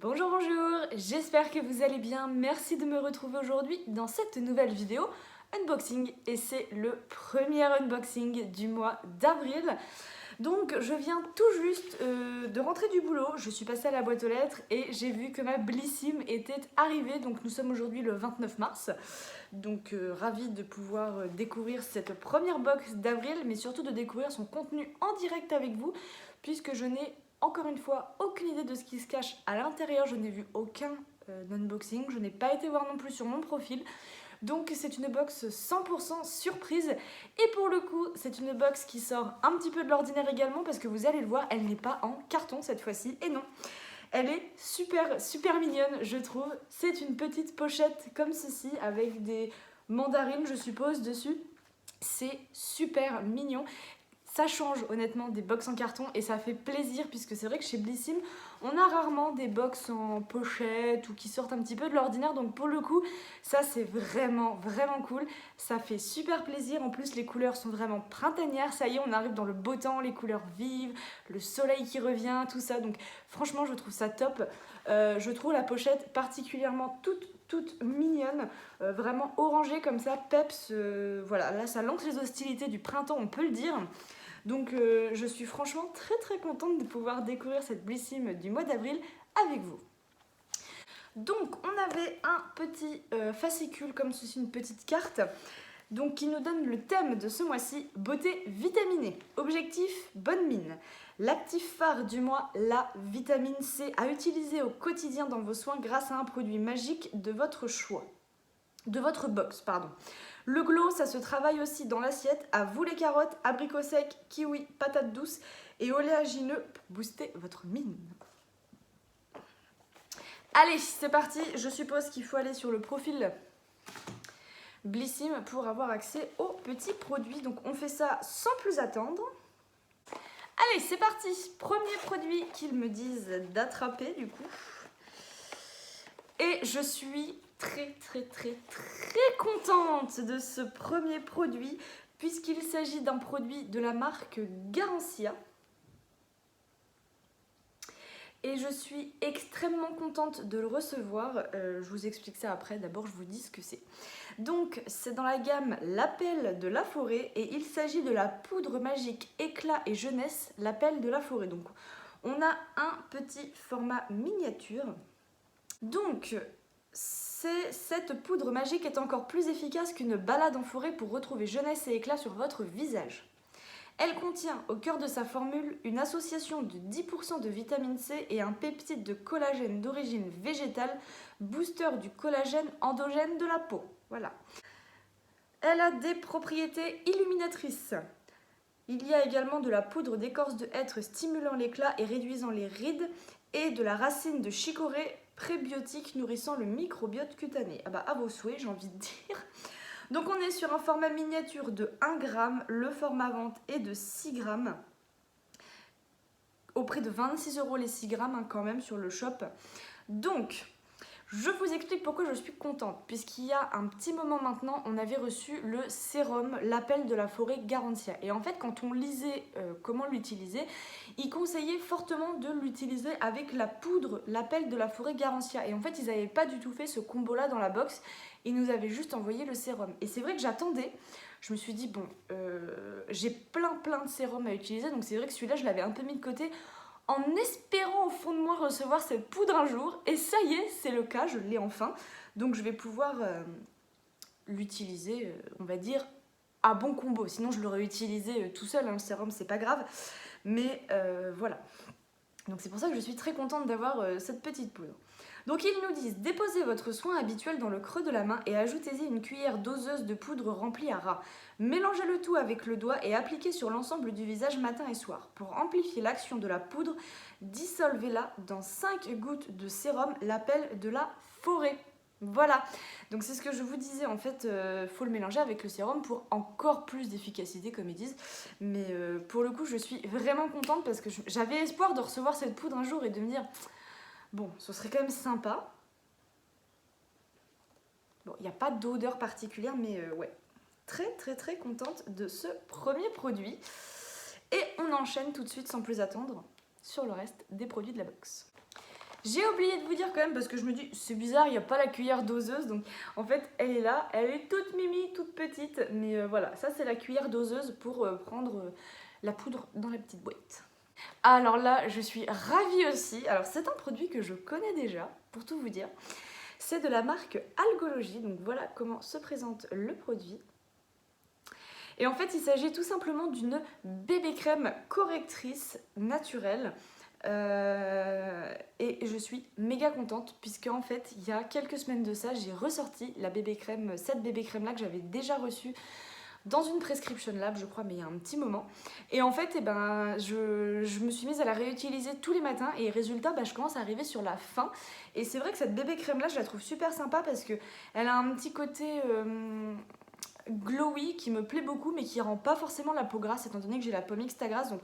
Bonjour, bonjour, j'espère que vous allez bien. Merci de me retrouver aujourd'hui dans cette nouvelle vidéo unboxing et c'est le premier unboxing du mois d'avril. Donc je viens tout juste de rentrer du boulot, je suis passée à la boîte aux lettres et j'ai vu que ma Blissim était arrivée. Donc nous sommes aujourd'hui le 29 mars, donc ravie de pouvoir découvrir cette première box d'avril, mais surtout de découvrir son contenu en direct avec vous, puisque je n'ai encore une fois aucune idée de ce qui se cache à l'intérieur. Je n'ai vu aucun unboxing, je n'ai pas été voir non plus sur mon profil. Donc c'est une box 100% surprise et pour le coup c'est une box qui sort un petit peu de l'ordinaire également, parce que vous allez le voir, elle n'est pas en carton cette fois-ci, et non, elle est super mignonne je trouve. C'est une petite pochette comme ceci avec des mandarines je suppose dessus, c'est super mignon. Ça change honnêtement des box en carton et ça fait plaisir, puisque c'est vrai que chez Blissim on a rarement des box en pochette ou qui sortent un petit peu de l'ordinaire, donc pour le coup ça c'est vraiment cool, ça fait super plaisir. En plus les couleurs sont vraiment printanières, ça y est on arrive dans le beau temps, les couleurs vives, le soleil qui revient, tout ça, donc franchement je trouve ça top. Je trouve la pochette particulièrement toute mignonne, vraiment orangée comme ça, peps, voilà, là ça lance les hostilités du printemps, on peut le dire. Donc je suis franchement très contente de pouvoir découvrir cette Blissim du mois d'avril avec vous. Donc on avait un petit fascicule comme ceci, une petite carte, donc qui nous donne le thème de ce mois-ci, beauté vitaminée. Objectif, bonne mine. L'actif phare du mois, la vitamine C, à utiliser au quotidien dans vos soins grâce à un produit magique de votre choix. De votre box, pardon. Le glow, ça se travaille aussi dans l'assiette. À vous les carottes, abricots secs, kiwi, patates douces et oléagineux pour booster votre mine. Allez, c'est parti. Je suppose qu'il faut aller sur le profil Blissim pour avoir accès aux petits produits. Donc on fait ça sans plus attendre. Allez, c'est parti. Premier produit qu'ils me disent d'attraper du coup. Et je suis très contente de ce premier produit, puisqu'il s'agit d'un produit de la marque Garancia. Et je suis extrêmement contente de le recevoir. Je vous explique ça après, d'abord je vous dis ce que c'est. Donc c'est dans la gamme L'appel de la forêt et il s'agit de la poudre magique éclat et jeunesse L'appel de la forêt. Donc on a un petit format miniature. Donc cette poudre magique est encore plus efficace qu'une balade en forêt pour retrouver jeunesse et éclat sur votre visage. Elle contient au cœur de sa formule une association de 10% de vitamine C et un peptide de collagène d'origine végétale, booster du collagène endogène de la peau. Voilà. Elle a des propriétés illuminatrices. Il y a également de la poudre d'écorce de hêtre stimulant l'éclat et réduisant les rides, et de la racine de chicorée prébiotique nourrissant le microbiote cutané. Ah bah à vos souhaits, j'ai envie de dire. Donc on est sur un format miniature de 1 g, le format vente est de 6 g, au prix de 26 € les 6 g quand même sur le shop. Donc je vous explique pourquoi je suis contente, puisqu'il y a un petit moment maintenant, on avait reçu le sérum L'appel de la forêt Garancia. Et en fait, quand on lisait comment l'utiliser, il conseillait fortement de l'utiliser avec la poudre L'appel de la forêt Garancia. Et en fait, ils n'avaient pas du tout fait ce combo-là dans la box, ils nous avaient juste envoyé le sérum. Et c'est vrai que j'attendais, je me suis dit, bon, j'ai plein de sérums à utiliser, donc c'est vrai que celui-là, je l'avais un peu mis de côté, en espérant au fond de moi recevoir cette poudre un jour. Et ça y est, c'est le cas, je l'ai enfin. Donc je vais pouvoir l'utiliser, on va dire, à bon combo. Sinon je l'aurais utilisé tout seul, hein, le sérum, c'est pas grave. Mais voilà. Donc c'est pour ça que je suis très contente d'avoir cette petite poudre. Donc ils nous disent, déposez votre soin habituel dans le creux de la main et ajoutez-y une cuillère doseuse de poudre remplie à ras. Mélangez le tout avec le doigt et appliquez sur l'ensemble du visage matin et soir. Pour amplifier l'action de la poudre, dissolvez-la dans 5 gouttes de sérum L'appel de la forêt. Voilà, donc c'est ce que je vous disais, en fait, faut le mélanger avec le sérum pour encore plus d'efficacité comme ils disent. Mais pour le coup, je suis vraiment contente parce que j'avais espoir de recevoir cette poudre un jour et de me dire, bon, ce serait quand même sympa. Bon, il n'y a pas d'odeur particulière, mais ouais, très contente de ce premier produit. Et on enchaîne tout de suite sans plus attendre sur le reste des produits de la box. J'ai oublié de vous dire quand même parce que je me dis c'est bizarre, il n'y a pas la cuillère doseuse, donc en fait elle est là, elle est toute mimi, toute petite, mais voilà, ça c'est la cuillère doseuse pour prendre la poudre dans la petite boîte. Alors là je suis ravie aussi, alors c'est un produit que je connais déjà, pour tout vous dire, c'est de la marque Algologie, donc voilà comment se présente le produit. Et en fait il s'agit tout simplement d'une bébé crème correctrice naturelle. Et je suis méga contente puisque en fait il y a quelques semaines de ça j'ai ressorti la bébé crème, cette bébé crème là que j'avais déjà reçue dans une prescription lab je crois mais il y a un petit moment et en fait je me suis mise à la réutiliser tous les matins et résultat je commence à arriver sur la fin et c'est vrai que cette bébé crème là je la trouve super sympa parce que elle a un petit côté glowy qui me plaît beaucoup mais qui rend pas forcément la peau grasse étant donné que j'ai la peau mixte à grasse donc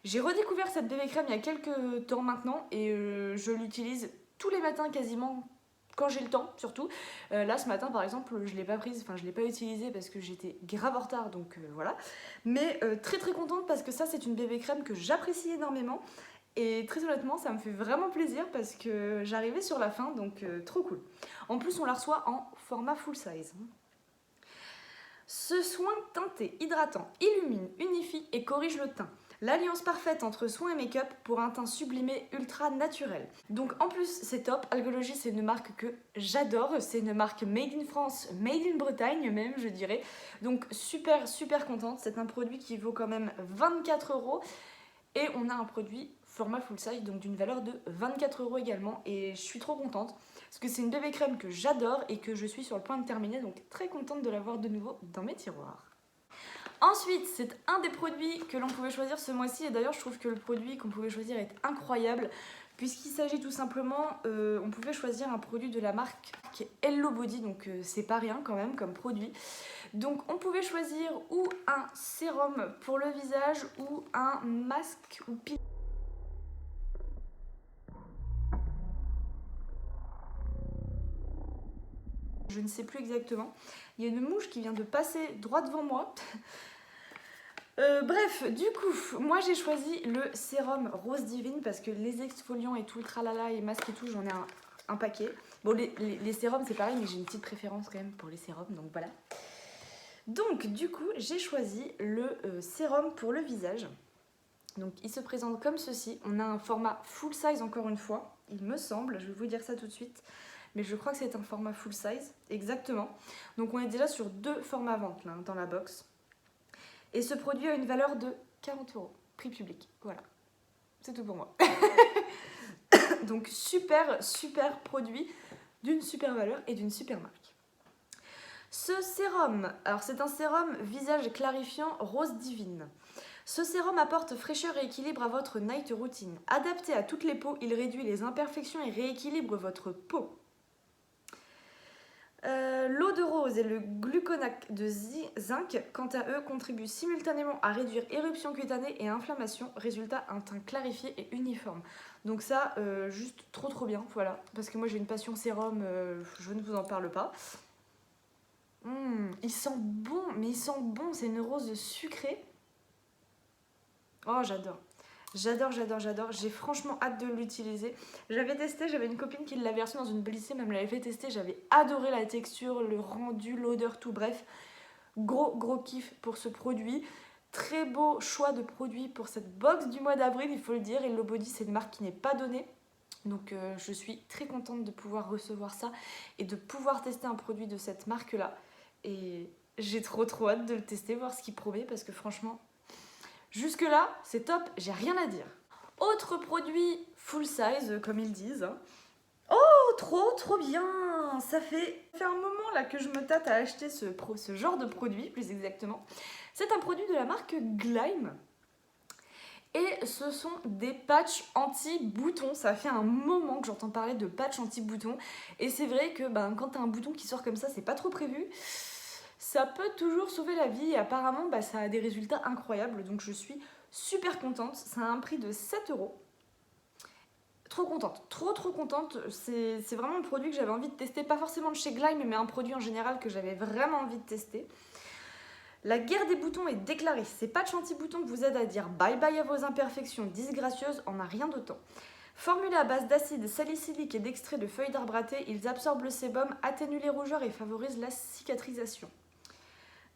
j'ai redécouvert cette bébé crème il y a quelques temps maintenant et je l'utilise tous les matins quasiment quand j'ai le temps surtout. Là ce matin par exemple je l'ai pas prise, enfin je l'ai pas utilisée parce que j'étais grave en retard donc voilà. Mais très très contente parce que ça c'est une bébé crème que j'apprécie énormément et très honnêtement ça me fait vraiment plaisir parce que j'arrivais sur la fin donc trop cool. En plus on la reçoit en format full size. Ce soin teinté, hydratant, illumine, unifie et corrige le teint. L'alliance parfaite entre soin et make-up pour un teint sublimé ultra naturel. Donc en plus c'est top, Algologie c'est une marque que j'adore, c'est une marque made in France, made in Bretagne même je dirais. Donc super super contente, c'est un produit qui vaut quand même 24 € et on a un produit format full size donc d'une valeur de 24 € également et je suis trop contente parce que c'est une bébé crème que j'adore et que je suis sur le point de terminer donc très contente de l'avoir de nouveau dans mes tiroirs. Ensuite, c'est un des produits que l'on pouvait choisir ce mois-ci et d'ailleurs je trouve que le produit qu'on pouvait choisir est incroyable puisqu'il s'agit tout simplement, on pouvait choisir un produit de la marque qui est Hello Body, donc c'est pas rien quand même comme produit. Donc on pouvait choisir ou un sérum pour le visage ou un masque ou pile. Je ne sais plus exactement. Il y a une mouche qui vient de passer droit devant moi. Bref, du coup, moi j'ai choisi le sérum Rose Divine parce que les exfoliants et tout, le tralala et masques et tout, j'en ai un paquet. Bon, les sérums c'est pareil, mais j'ai une petite préférence quand même pour les sérums, donc voilà. Donc, du coup, j'ai choisi le sérum pour le visage. Donc, il se présente comme ceci. On a un format full size encore une fois, il me semble, je vais vous dire ça tout de suite. Mais je crois que c'est un format full size, exactement. Donc, on est déjà sur 2 formats vente là, dans la box. Et ce produit a une valeur de 40 €, prix public. Voilà, c'est tout pour moi. Donc super, super produit, d'une super valeur et d'une super marque. Ce sérum, alors c'est un sérum visage clarifiant Rose Divine. Ce sérum apporte fraîcheur et équilibre à votre night routine. Adapté à toutes les peaux, il réduit les imperfections et rééquilibre votre peau. L'eau de rose et le gluconate de zinc, quant à eux, contribuent simultanément à réduire éruption cutanée et inflammation, résultat un teint clarifié et uniforme. Donc ça, juste trop bien, voilà. Parce que moi j'ai une passion sérum, je ne vous en parle pas. Il sent bon, mais il sent bon, c'est une rose sucrée. Oh j'adore. J'adore. J'ai franchement hâte de l'utiliser. J'avais testé, j'avais une copine qui l'avait reçu dans une blissée, elle me l'avait fait tester. J'avais adoré la texture, le rendu, l'odeur, tout. Bref, gros kiff pour ce produit. Très beau choix de produit pour cette box du mois d'avril, il faut le dire. Hello Body, c'est une marque qui n'est pas donnée. Donc je suis très contente de pouvoir recevoir ça et de pouvoir tester un produit de cette marque-là. Et j'ai trop hâte de le tester, voir ce qu'il promet parce que franchement... Jusque là, c'est top, j'ai rien à dire. Autre produit full size, comme ils disent. Oh, trop bien. Ça fait un moment là que je me tâte à acheter ce genre de produit, plus exactement. C'est un produit de la marque Gleim. Et ce sont des patchs anti-boutons. Ça fait un moment que j'entends parler de patchs anti-boutons. Et c'est vrai que quand t'as un bouton qui sort comme ça, c'est pas trop prévu. Ça peut toujours sauver la vie et apparemment ça a des résultats incroyables donc je suis super contente. Ça a un prix de 7 €. Trop contente, trop contente. C'est vraiment un produit que j'avais envie de tester, pas forcément de chez Gleim mais un produit en général que j'avais vraiment envie de tester. La guerre des boutons est déclarée. Ces patchs anti-boutons vous aident à dire bye bye à vos imperfections disgracieuses en un rien de temps. Formulés à base d'acide salicylique et d'extrait de feuilles d'arbre à thé, ils absorbent le sébum, atténuent les rougeurs et favorisent la cicatrisation.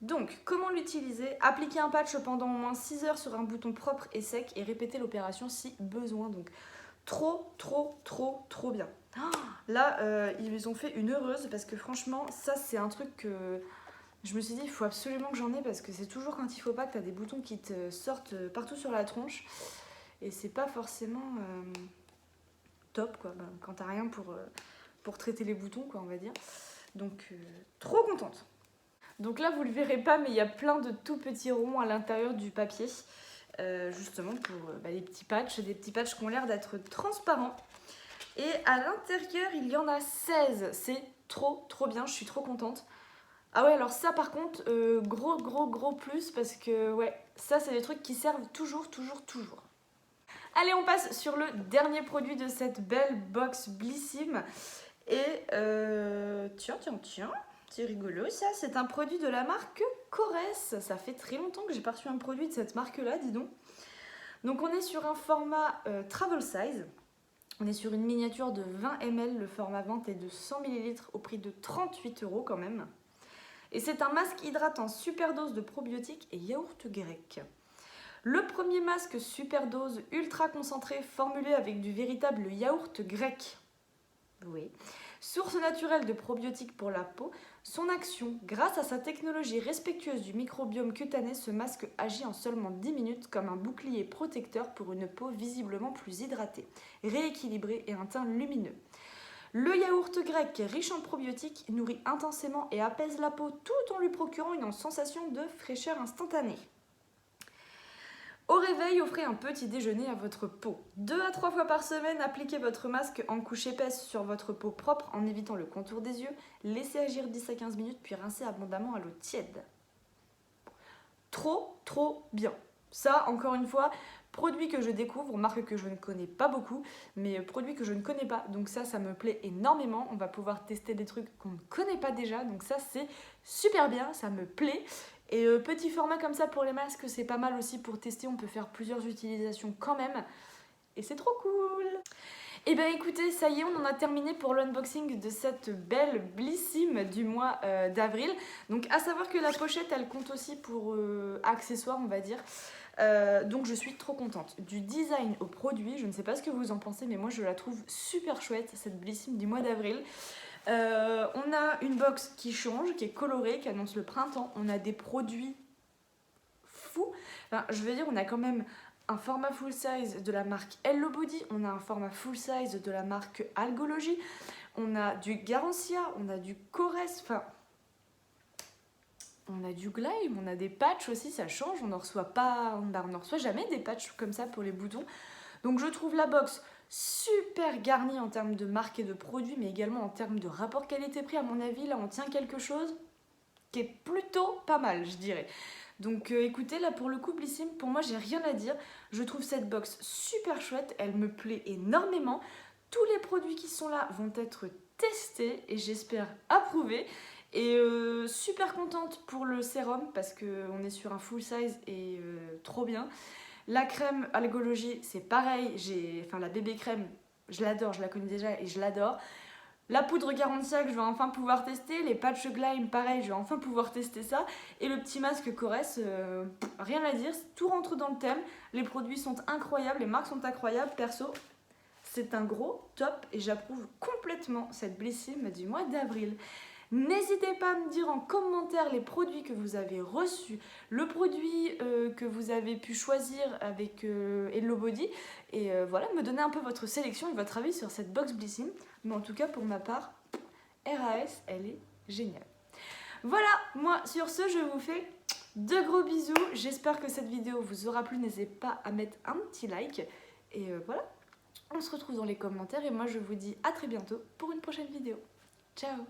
Donc, comment l'utiliser? Appliquer un patch pendant au moins 6 heures sur un bouton propre et sec et répéter l'opération si besoin. Donc, trop bien. Là, ils ont fait une heureuse parce que franchement, ça c'est un truc que je me suis dit, il faut absolument que j'en ai parce que c'est toujours quand il faut pas que tu as des boutons qui te sortent partout sur la tronche. Et c'est pas forcément top quoi, quand t'as rien pour traiter les boutons quoi, on va dire. Donc, trop contente. Donc là, vous le verrez pas, mais il y a plein de tout petits ronds à l'intérieur du papier. Justement pour les petits patchs, des petits patchs qui ont l'air d'être transparents. Et à l'intérieur, il y en a 16. C'est trop bien, je suis trop contente. Ah ouais, alors ça par contre, gros plus parce que ouais, ça c'est des trucs qui servent toujours. Allez, on passe sur le dernier produit de cette belle box Blissim. Et tiens, c'est rigolo ça, c'est un produit de la marque Corès. Ça fait très longtemps que j'ai pas reçu un produit de cette marque-là, dis donc. Donc on est sur un format travel size. On est sur une miniature de 20 ml, le format vente est de 100 ml au prix de 38 € quand même. Et c'est un masque hydratant super dose de probiotiques et yaourt grec. Le premier masque super dose ultra concentré formulé avec du véritable yaourt grec. Oui. Source naturelle de probiotiques pour la peau, son action, grâce à sa technologie respectueuse du microbiome cutané, ce masque agit en seulement 10 minutes comme un bouclier protecteur pour une peau visiblement plus hydratée, rééquilibrée et un teint lumineux. Le yaourt grec, riche en probiotiques, nourrit intensément et apaise la peau tout en lui procurant une sensation de fraîcheur instantanée. Au réveil, offrez un petit déjeuner à votre peau. 2 à 3 fois par semaine, appliquez votre masque en couche épaisse sur votre peau propre en évitant le contour des yeux. Laissez agir 10 à 15 minutes puis rincez abondamment à l'eau tiède. Trop bien. Ça, encore une fois, produit que je découvre, marque que je ne connais pas beaucoup, mais produit que je ne connais pas. Donc ça me plaît énormément. On va pouvoir tester des trucs qu'on ne connaît pas déjà. Donc ça, c'est super bien, ça me plaît. Et petit format comme ça pour les masques, c'est pas mal aussi pour tester. On peut faire plusieurs utilisations quand même. Et c'est trop cool. Et bien écoutez, ça y est, on en a terminé pour l'unboxing de cette belle Blissim du mois d'avril. Donc à savoir que la pochette, elle compte aussi pour accessoires, on va dire. Donc je suis trop contente. Du design au produit, je ne sais pas ce que vous en pensez, mais moi je la trouve super chouette, cette Blissim du mois d'avril. On a une box qui change, qui est colorée, qui annonce le printemps. On a des produits fous. Enfin, je veux dire, on a quand même un format full size de la marque Hello Body. On a un format full size de la marque Algology. On a du Garancia, on a du Corès. Enfin, on a du Gleim, on a des patchs aussi, ça change. On n'en reçoit jamais des patchs comme ça pour les boutons. Donc je trouve la box super garnie en termes de marque et de produits, mais également en termes de rapport qualité-prix. À mon avis, là on tient quelque chose qui est plutôt pas mal, je dirais. Donc écoutez, là pour le coup Blissim, pour moi j'ai rien à dire. Je trouve cette box super chouette, elle me plaît énormément. Tous les produits qui sont là vont être testés et j'espère approuvés. Et super contente pour le sérum parce qu'on est sur un full size et trop bien. La crème Algology, c'est pareil, la bébé crème, je l'adore, je la connais déjà et je l'adore. La poudre Garancia que je vais enfin pouvoir tester, les patchs Gleim, pareil, je vais enfin pouvoir tester ça. Et le petit masque Corès, rien à dire, tout rentre dans le thème. Les produits sont incroyables, les marques sont incroyables, perso. C'est un gros top et j'approuve complètement cette Blissim du mois d'avril. N'hésitez pas à me dire en commentaire les produits que vous avez reçus, le produit que vous avez pu choisir avec Hello Body et voilà, me donner un peu votre sélection et votre avis sur cette box Blissim. Mais en tout cas, pour ma part, RAS, elle est géniale. Voilà, moi sur ce, je vous fais de gros bisous. J'espère que cette vidéo vous aura plu. N'hésitez pas à mettre un petit like. Et voilà, on se retrouve dans les commentaires et moi je vous dis à très bientôt pour une prochaine vidéo. Ciao!